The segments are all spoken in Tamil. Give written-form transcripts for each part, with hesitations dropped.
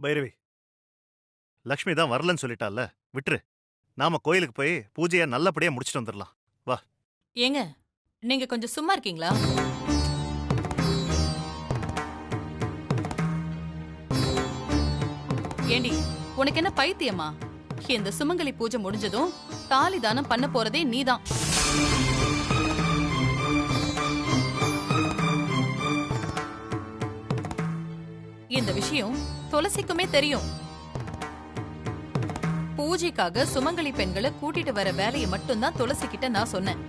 பைரவி, லக்ஷ்மி தான் வரலன்னு சொல்லிட்டால, விட்டுரு. நாம கோயிலுக்கு போய் பூஜையை நல்லபடியா முடிச்சிட்டு வந்துடலாம். வா. ஏங்க, நீங்க கொஞ்சம் சும்மா இருக்கீங்களா? ஏண்டி, உனக்கு என்ன பைத்தியமா? இந்த சுமங்கலி பூஜை முடிஞ்சதும் தாலி தானம் பண்ண போறதே நீதான். இந்த விஷயம் துளசிக்குமே தெரியும். பூஜைக்காக சுமங்கலி பெண்களை கூட்டிட்டு வர வேலையை மட்டும்தான் துளசி கிட்ட நான் சொன்னேன்.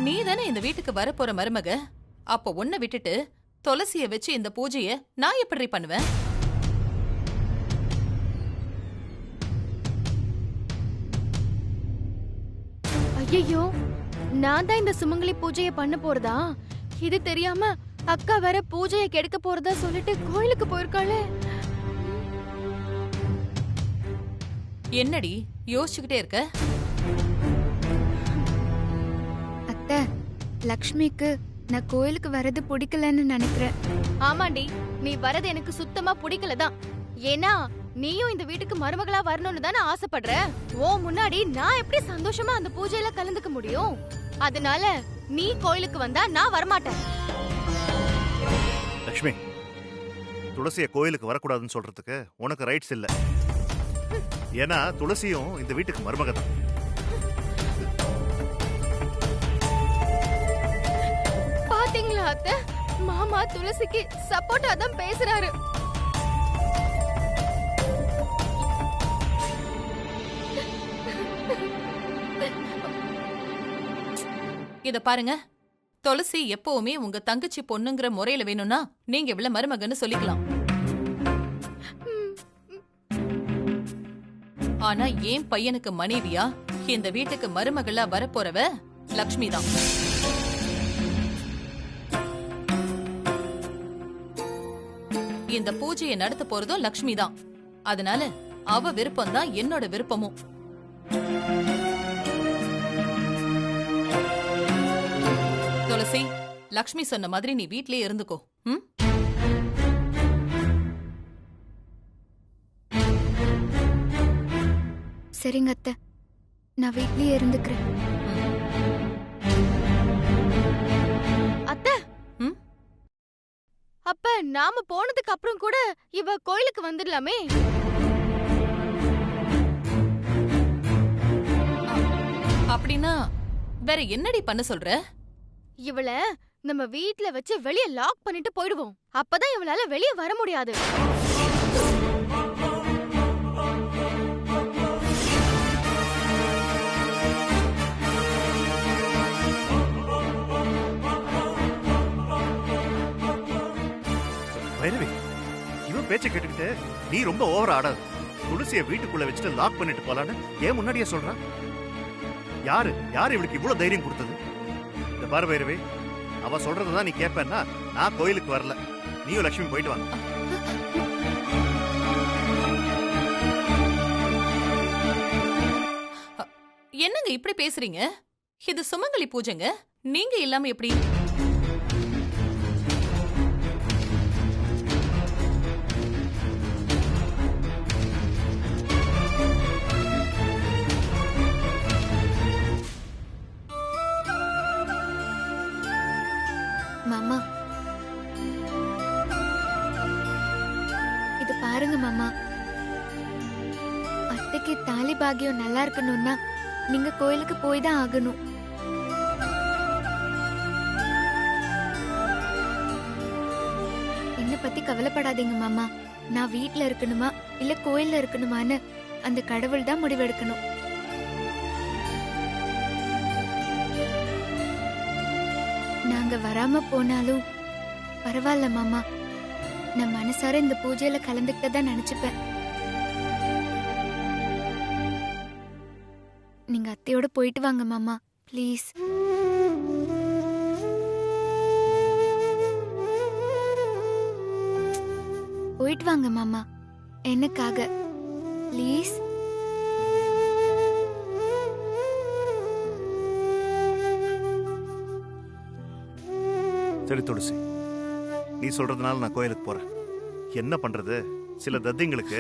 நீ தானே இந்த வீட்டுக்கு வரப்போற மருமக. அப்ப உன்னை விட்டுட்டு துளசிய வச்சு இந்த பூஜைய நான் எப்படி பண்ணுவேன்? ஐயோ, நான் தான் இந்த சுமங்கலி பூஜைய பண்ண போறதா? இது தெரியாம அக்கா வேற பூஜைய கெடுக்க போறதா சொல்லிட்டு கோயிலுக்கு போயிருக்காளே. என்னடி யோசிச்சுக்கிட்டே இருக்க? அத்தை, லக்ஷ்மிக்கு நான் கோயிலுக்கு வரது பிடிக்கலன்னு நினைக்கிறேன். ஆமாண்டி, நீ வரது எனக்கு சுத்தமா பிடிக்கலதான். ஏன்னா நீயும் இந்த வீட்டுக்கு மருமகளா வரணும்னு தானே ஆசைப்படுற. ஓ முன்னாடி நான் எப்படி சந்தோஷமா அந்த பூஜையில கலந்துக்க முடியும்? அதனால நீ கோயிலுக்கு வந்தா நான் வரமாட்டேன். லக்ஷ்மி, துளசிய கோயிலுக்கு வரக்கூடாதுன்னு சொல்றதுக்கு உனக்கு ரைட்ஸ் இல்ல. ஏன்னா துளசியும் இந்த வீட்டுக்கு மருமக தான். பாத்தீங்களா அத்தை, மாமா துளசிக்கு சப்போர்ட்டா தான் பேசுறாரு. இத பாருங்க, துளசி எப்பவுமே உங்க தங்கச்சி பொண்ணுங்கிற முறையில வேணும்னா நீங்க இவ்வளவு மருமகன்னு சொல்லிக்கலாம். ஆனா ஏன் பையனுக்கு மனைவியா இந்த வீட்டுக்கு மருமகளா வரப்போறவ லக்ஷ்மி தான். இந்த பூஜையை நடத்த போறதும் லக்ஷ்மி தான். அதனால அவ விருப்பம் தான் என்னோட விருப்பமும். துளசி, லக்ஷ்மி சொன்ன மாதிரி நீ வீட்லயே இருந்துக்கோ. ம்? சரிங்க அத்தை, நான் வீட்லயே இருந்துக்கிறேன். அத்தை, ம்? அப்ப நாம போனதுக்கு அப்புறம் கூட இவ கோயிலுக்கு வந்துடலாமே. அப்படின்னா வேற என்னடி பண்ண சொல்ற? இவள நம்ம வீட்ல வச்சு வெளிய லாக் பண்ணிட்டு போயிடுவோம். அப்பதான் இவளால வெளிய வர முடியாது. பைரவி, இவன் பேச்ச கேட்டுக்கிட்டு நீ ரொம்ப ஓவர் ஆடாது. துளசிய வீட்டுக்குள்ள வச்சுட்டு லாக் பண்ணிட்டு போலான்னு ஏன் முன்னாடியே சொல்றான்? யாரு யாரு இவளுக்கு இவ்வளவு தைரியம் கொடுத்தது? இந்த பாரு பைரவி, அவ சொல்றதுதான் நீ கேட்பேன்னா நான் கோயிலுக்கு வரல. நீயும் லட்சுமி போயிட்டு வாங்க. என்னங்க இப்படி பேசுறீங்க? இது சுமங்கலி பூஜைங்க, நீங்க இல்லாம எப்படி? மாமா, இது பாருங்க மாமா, அத்தைக்கு தாலி பாக்கியம் நல்லா இருக்கணும்னா நீங்க கோயிலுக்கு போய் தான் ஆகணும். என்ன பத்தி கவலைப்படாதீங்க மாமா. நான் வீட்ல இருக்கணுமா இல்ல கோயில்ல இருக்கணுமான்னு அந்த கடவுள் தான் முடிவெடுக்கணும். நாங்க வராம போனாலும் பரவாயில்ல மாமா. நான் மனசார இந்த பூஜையில கலந்துக்கிட்டதா நினைச்சுப்பேன். நீங்க அத்தையோட போயிட்டு வாங்க மாமா, ப்ளீஸ். போயிட்டு வாங்க மாமா, எனக்காக ப்ளீஸ். சரி துளசி, நீ சொல்றதுனால நான் கோயிலுக்கு போறேன். என்ன பண்றது, சில தத்திங்களுக்கு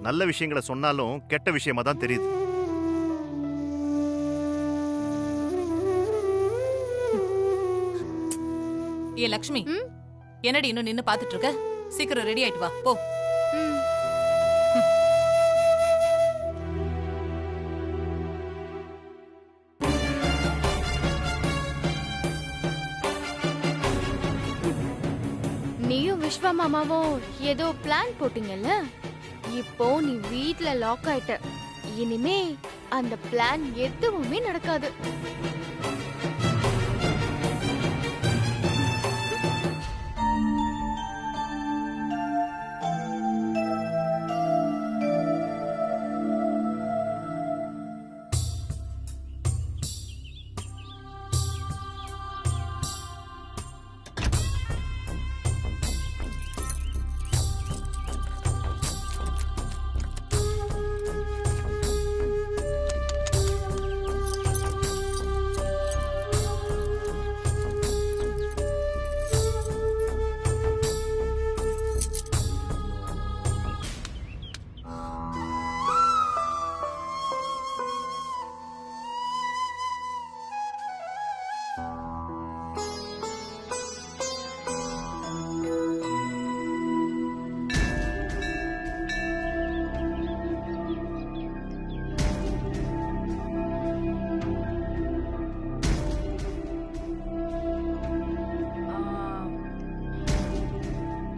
நல்ல விஷயங்களை சொன்னாலும் கெட்ட விஷயமா தான் தெரியுது. ஏ லக்ஷ்மி, என்னடி இன்னும் நின்னு பாத்துட்டு இருக்க? சீக்கிரம் ரெடி ஆயிட்டு வா போ. நீயும் விஸ்வா மாமாவும் ஏதோ பிளான் போட்டீங்கல்ல, இப்போ நீ வீட்ல லாக் ஆயிட்ட. இனிமே அந்த பிளான் எதுவுமே நடக்காது.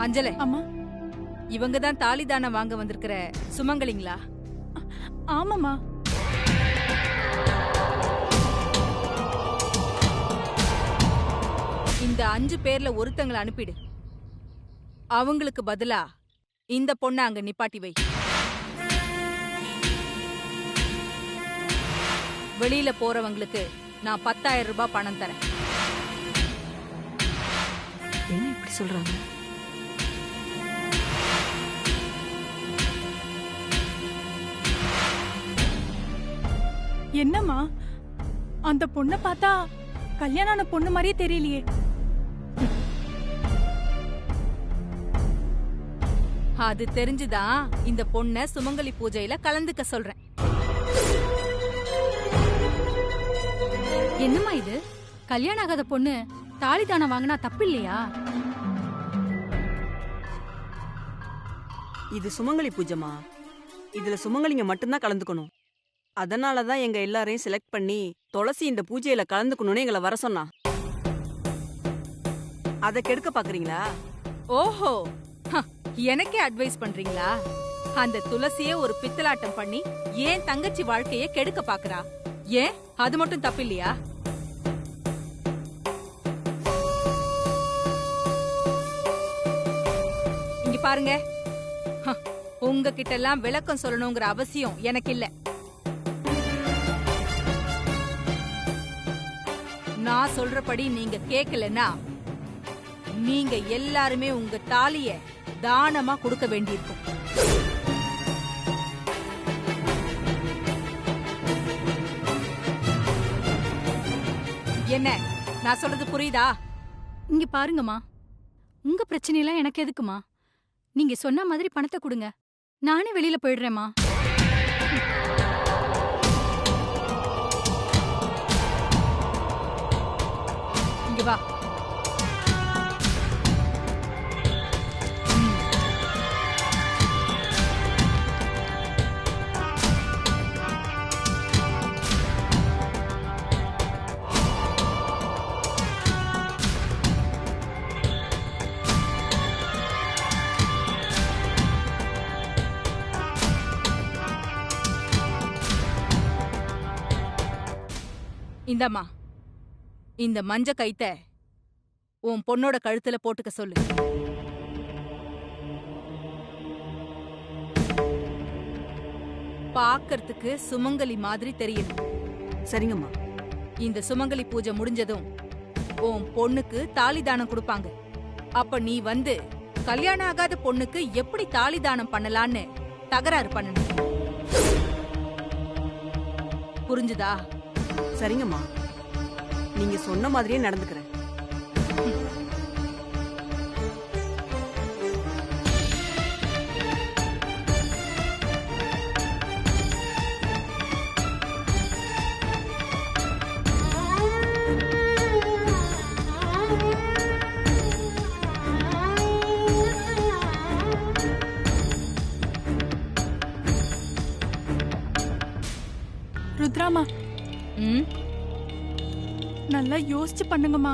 அஞ்சலே, அம்மா, இவங்க தான் தாலிதானம் வாங்க வந்திருக்கிற சுமங்கலிங்களா? ஆமாம்மா. இந்த 5 பேர்ல ஒருத்தங்களை அனுப்பிடு. அவங்களுக்கு பதிலா இந்த பொண்ணை அங்க நிப்பாட்டி வை. வெளியில போறவங்களுக்கு நான் 10,000 ரூபாய் பணம் தரேன். என்ன இப்படி சொல்றாங்க? என்னம்மா, அந்த பொண்ணை பார்த்தா கல்யாணம் ஆன பொண்ணு மாதிரியே தெரியலையே. அது தெரிஞ்சுதான் இந்த பொண்ணை சுமங்கலி பூஜையில கலந்துக்க சொல்றேன். என்னம்மா இது, கல்யாணம் ஆகாத பொண்ணு தாலி தானம் வாங்கினா தப்பு இல்லையா? இது சுமங்கலி பூஜைமா. இதுல சுமங்கலிங்க மட்டும்தான் கலந்துக்கணும். அதனாலதான் எங்க எல்லாரையும் செலக்ட் பண்ணி துளசி இந்த பூஜையில கலந்துக்கணும்னு எங்களை வர சொன்னா. அத கெடுக்க பாக்குறீங்களா? ஓஹோ, எனக்கே அட்வைஸ் பண்றீங்களா? அந்த துளசியே ஒரு பித்தலாட்டம் பண்ணி ஏன் தங்கச்சி வாழ்க்கைய கெடுக்க பாக்குறா. ஏன் அது மட்டும் தப்பு இல்லையா? இங்க பாருங்க, உங்ககிட்ட எல்லாம் விளக்கம் சொல்லணுங்கிற அவசியம் எனக்கு இல்ல. நான் சொல்றபடி நீங்க கேக்கலன்னா நீங்க எல்லாருமே உங்க தாலிய தானமா கொடுக்க வேண்டியிருக்கும். என்ன, நான் சொல்றது புரியுதா? இங்க பாருங்கம்மா, உங்க பிரச்சனையெல்லாம் எனக்கு எதுக்குமா? நீங்க சொன்ன மாதிரி பணத்தை கொடுங்க, நானே வெளியில போயிடுறேம்மா. இங்க வா. இந்தம்மா, இந்த மஞ்ச கைத்த உன் பொண்ணோட கழுத்துல போட்டுக்க சொல்லு. பாக்கறதுக்கு சுமங்கலி மாதிரி தெரியணும். சரிங்கம்மா. இந்த சுமங்கலி பூஜை முடிஞ்சதும் உன் பொண்ணுக்கு தாலி தானம் கொடுப்பாங்க. அப்ப நீ வந்து கல்யாணம் ஆகாத பொண்ணுக்கு எப்படி தாலி தானம் பண்ணலான்னு தகராறு பண்ணணும். புரிஞ்சுதா? சரிங்கம்மா, நீங்க சொன்ன மாதிரியே நடந்துக்கிறேன். ருத்ராமா, ம் நல்லா யோசிச்சு பண்ணுங்கம்மா.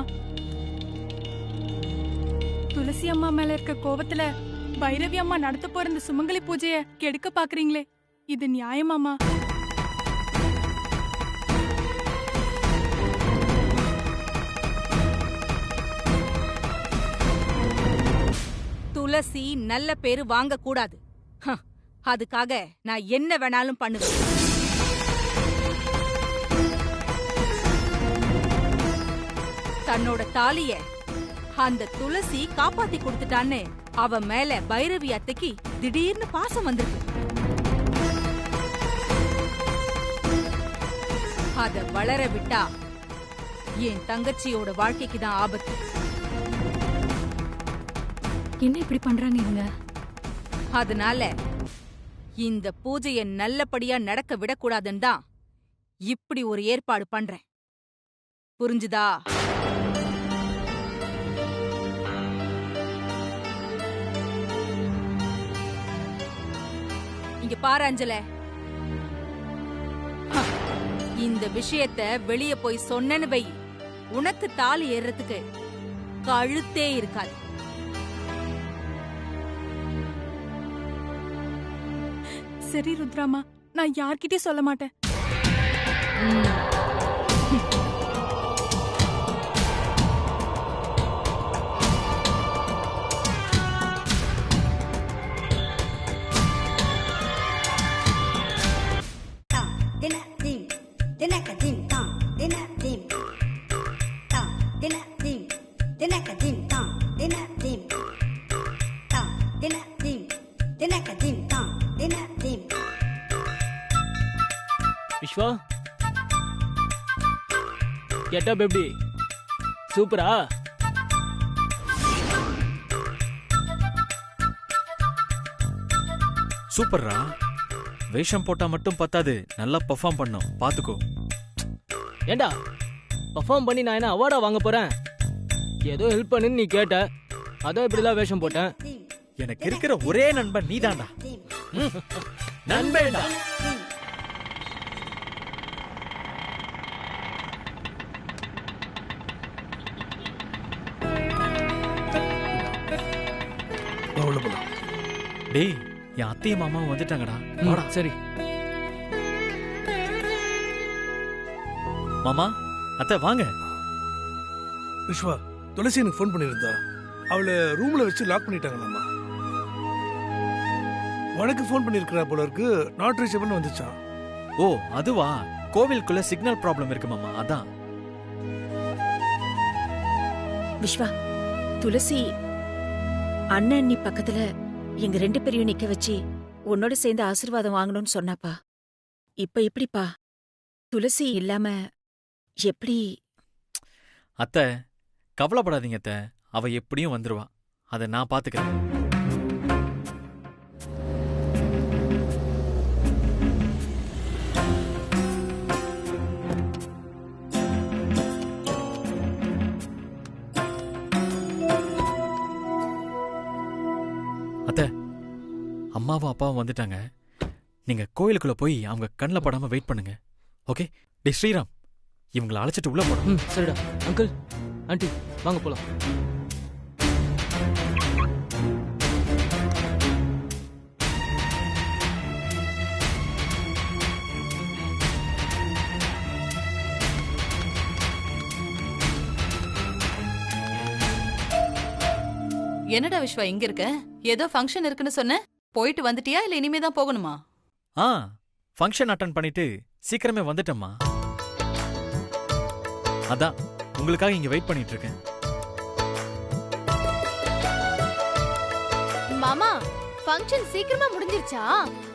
துளசி அம்மா மேல இருக்க கோவத்துல பைரவி அம்மா நடத்த போற இந்த சுமங்கலி பூஜைய கெடுக்க பாக்குறீங்களே, இது நியாயமாமா? துளசி நல்ல பேரு வாங்க கூடாது. அதுக்காக நான் என்ன வேணாலும் பண்ணுவேன். தன்னோட தாலிய அந்த துளசி காப்பாத்தி கொடுத்துட்டான்னு அவ மேல பைரவி அத்தைக்கு திடீர்னு பாசம் வந்திருக்கு. அத வளர விட்டா என் தங்கச்சியோட வாழ்க்கைக்கு தான் ஆபத்து. என்ன இப்படி பண்றாங்க இவங்க? அதனால இந்த பூஜைய நல்லபடியா நடக்க விடக்கூடாதுன்னு தான் இப்படி ஒரு ஏற்பாடு பண்றேன். புரிஞ்சுதா? இங்க பாரு அஞ்சல, இந்த விஷயத்த வெளிய போய் சொன்னேன்னு வை, உனக்கு தாலி ஏறதுக்கு கழுத்தே இருக்காது. சரி ருத்ராமா, நான் யார்கிட்டயும் சொல்ல மாட்டேன். விஸ்வா, கெட்டப் எப்படி? சூப்பரா? சூப்பர்ரா. வேஷம் போட்டா மட்டும் பத்தாது, நல்லா பெர்ஃபார்ம் பண்ணும், பாத்துக்கோ. ஏண்டா பெர்ஃபார்ம் பண்ணி நான் என்ன அவார்டா வாங்க போறேன்? ஏதோ ஹெல்ப் பண்ணுன்னு நீ கேட்ட, அதான் இப்படிலாம் வேஷம் போட்டேன். எனக்கு இருக்கிற ஒரே நண்பன் நீதான்டா. நண்பேண்டா. டேய், என் அத்தையும் மாமாவும் வந்துட்டாங்கடா. வாடா. சரி மாமா, அத்தை வாங்க. விஸ்வா, துளசி எனக்கு ஃபோன் பண்ணியிருந்தா. அவளை ரூம்ல வச்சு லாக் பண்ணிட்டாங்களாமா. உனக்கு ஃபோன் பண்ணியிருக்கிறா போல இருக்கு. நாட் ரீச்சபிள்னு வந்துச்சான். ஓ அதுவா? கோவிலுக்குள்ள சிக்னல் ப்ராப்ளம் இருக்கு மாமா, அதான். விஸ்வா, துளசி அண்ணன் நீ பக்கத்துல எங்க 2 பேரையும் நிக்க வச்சு உன்னோட சேர்ந்து ஆசீர்வாதம் வாங்கணும்னு சொன்னாப்பா. இப்ப எப்படிப்பா? துளசி இல்லாம எப்படி? அத்தை கவலைப்படாதீங்க அத்தை, அவ எப்படியும் வந்துருவா. அதை நான் பாத்துக்கிறேன். அத்தை, அம்மாவும் அப்பாவும் வந்துட்டாங்க. நீங்க கோயிலுக்குள்ள போய் அவங்க கண்ணில் படாம வெயிட் பண்ணுங்க. ஓகே? டே ஸ்ரீராம், இவங்களை அழைச்சிட்டு உள்ள போறோம். சரிடா. அங்கிள், ஆண்டி, வாங்க போலாம். என்னடா விஸ்வா இங்க இருக்க? ஏதோ ஃபங்க்ஷன் இருக்குன்னு சொன்ன, போயிட்டு வந்துட்டியா இல்ல இனிமே தான் போகணுமா? ஃபங்க்ஷன் அட்டெண்ட் பண்ணிட்டு சீக்கிரமே வந்துட்டேம்மா. அதான் உங்களுக்காக இங்க வெயிட் பண்ணிட்டு இருக்கேன். மாமா, ஃபங்க்ஷன் சீக்கிரமா முடிஞ்சிருச்சா?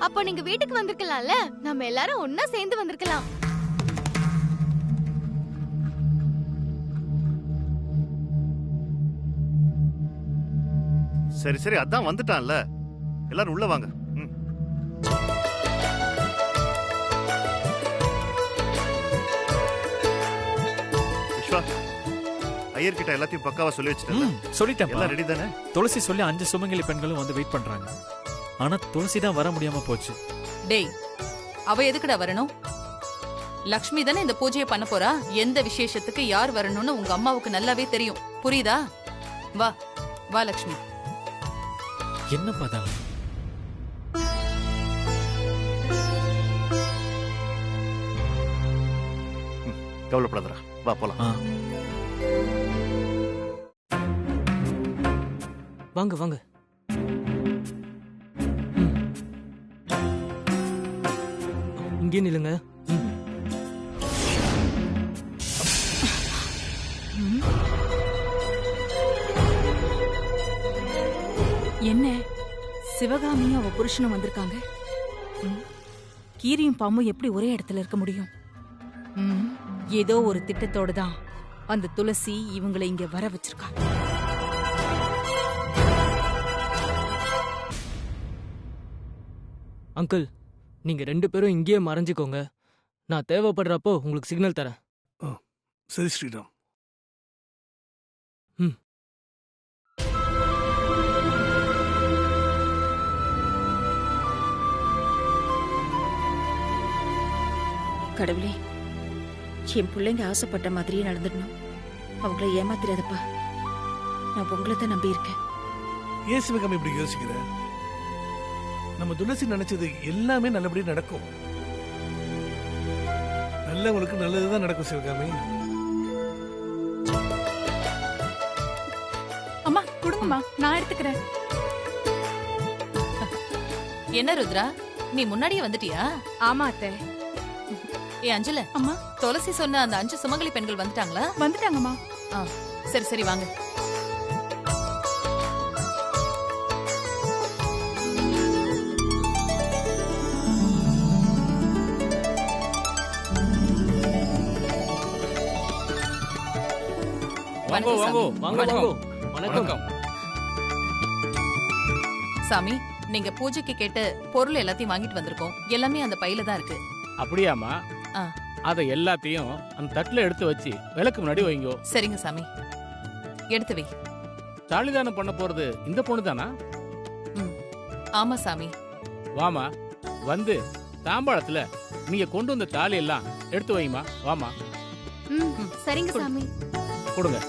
அப்ப நீங்க வீட்டுக்கு வந்திருக்கலாம்ல, நம்ம எல்லாரும் ஒண்ணா சேர்ந்து வந்திருக்கலாம். சரி சரி, அதான் வந்துட்டான்ல. எல்லாரும் உள்ள வாங்க. விஸ்வா, ஐயர் கிட்ட எல்லாத்தையும் பக்காவா சொல்லி வச்சிட்டேன். சொல்லிட்டேன். எல்லாம் ரெடி தானே? துளசி சொல்லி 5 சுமங்கலி பெண்களும் வந்து வெயிட் பண்றாங்க. ஆனா துளசி தான் வர முடியாம போச்சு. டேய், அவ எதுக்குடா வரணும்? லக்ஷ்மி தானே இந்த பூஜையை பண்ண போறா. எந்த விசேஷத்துக்கு யார் வரணும்னு உங்க அம்மாவுக்கு நல்லாவே தெரியும். புரியுதா? வா வா லக்ஷ்மி. என்னப்பா அதெல்லாம்? கவலைப்படாதடா, வா போலாம். வாங்க வாங்க. இங்கே நில்லுங்க. என்ன சிவகாமியும் அவ புருஷனும் வந்திருக்காங்க. கீரியும் பாம்பும் எப்படி ஒரே இடத்துல இருக்க முடியும்? ஏதோ ஒரு திட்டத்தோட தான் அந்த துளசி இவங்களை இங்க வர வச்சிருக்கா. அங்கிள், நீங்க 2 பேரும் இங்கேயே மறைஞ்சுக்கோங்க. நான் தேவைப்படுறப்போ உங்களுக்கு சிக்னல் தரேன். சரி ஸ்ரீராம். கடவுளே, என் பிள்ளைங்க ஆசைப்பட்ட மாதிரியே நடந்துடணும். அவங்கள ஏமாத்திராதப்பா. நான் உங்களை தான் நம்பி இருக்கேன். ஏன் சிவகாமி இப்படி யோசிக்கிற? நம்ம துளசி நினைச்சது எல்லாமே நல்லபடியா நடக்கும். நல்லவங்களுக்கு நல்லதுதான் நடக்கும் சிவகாமி. அம்மா கொடுங்கம்மா, நான் எடுத்துக்கிறேன். என்ன ருத்ரா, நீ முன்னாடியே வந்துட்டியா? ஆமா அத்தை. ஏ அஞ்சல, அம்மா துளசி சொன்ன அந்த 5 சுமங்கலி பெண்கள் வந்துட்டாங்களா? வந்துட்டாங்கம்மா. சரி சரி வாங்க. வாங்கோ வாங்கோ வாங்கோ வாங்கோ. வணக்கம் சாமி. நீங்க பூஜைக்கு கேட்ட பொருள் எல்லாத்தையும் வாங்கிட்டு வந்திருக்கோம். எல்லாமே அந்த பையில தான் இருக்கு. அப்படியாமா? அத எல்லாத்தையும் அந்த தட்டுல எடுத்து வச்சு விளக்கு முன்னாடி வைங்கோ. சரிங்க சாமி, எடுத்து வை. தாலிதானம் பண்ண போறது இந்த பொண்ணு தானா? ஆமா சாமி. வாமா, வந்து தாம்பாளத்துல நீங்க கொண்டு வந்த தாலி எல்லாம் எடுத்து வைமா. வாமா. சரிங்க சாமி. கொடுங்க.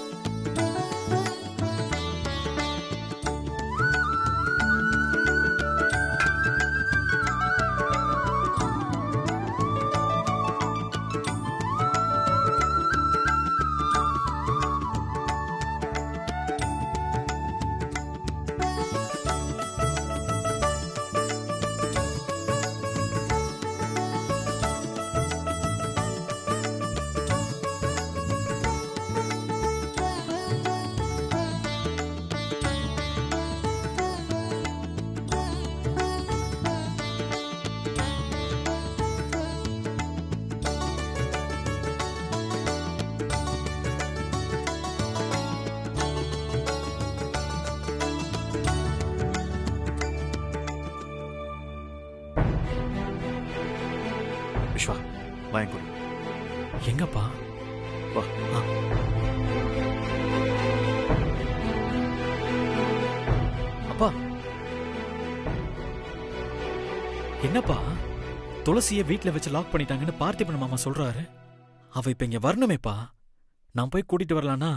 விஸ்வா, வாங்கி. எங்கப்பா? வா. அப்பா, என்னப்பா துளசிய வீட்ல வச்சு லாக் பண்ணிட்டாங்கன்னு பார்த்திபன் மாமா சொல்றாரு. அவ இப்ப இங்க வரணுமேப்பா. நான் போய் கூட்டிட்டு வரலானா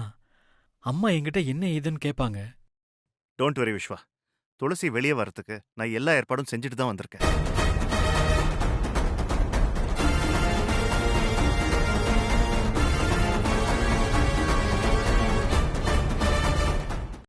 அம்மா என்கிட்ட என்ன ஏதுன்னு கேட்பாங்க. டோன்ட் வரி விஸ்வா, துளசி வெளியே வரத்துக்கு நான் எல்லா ஏற்பாடும் செஞ்சுட்டு தான் வந்திருக்கேன்.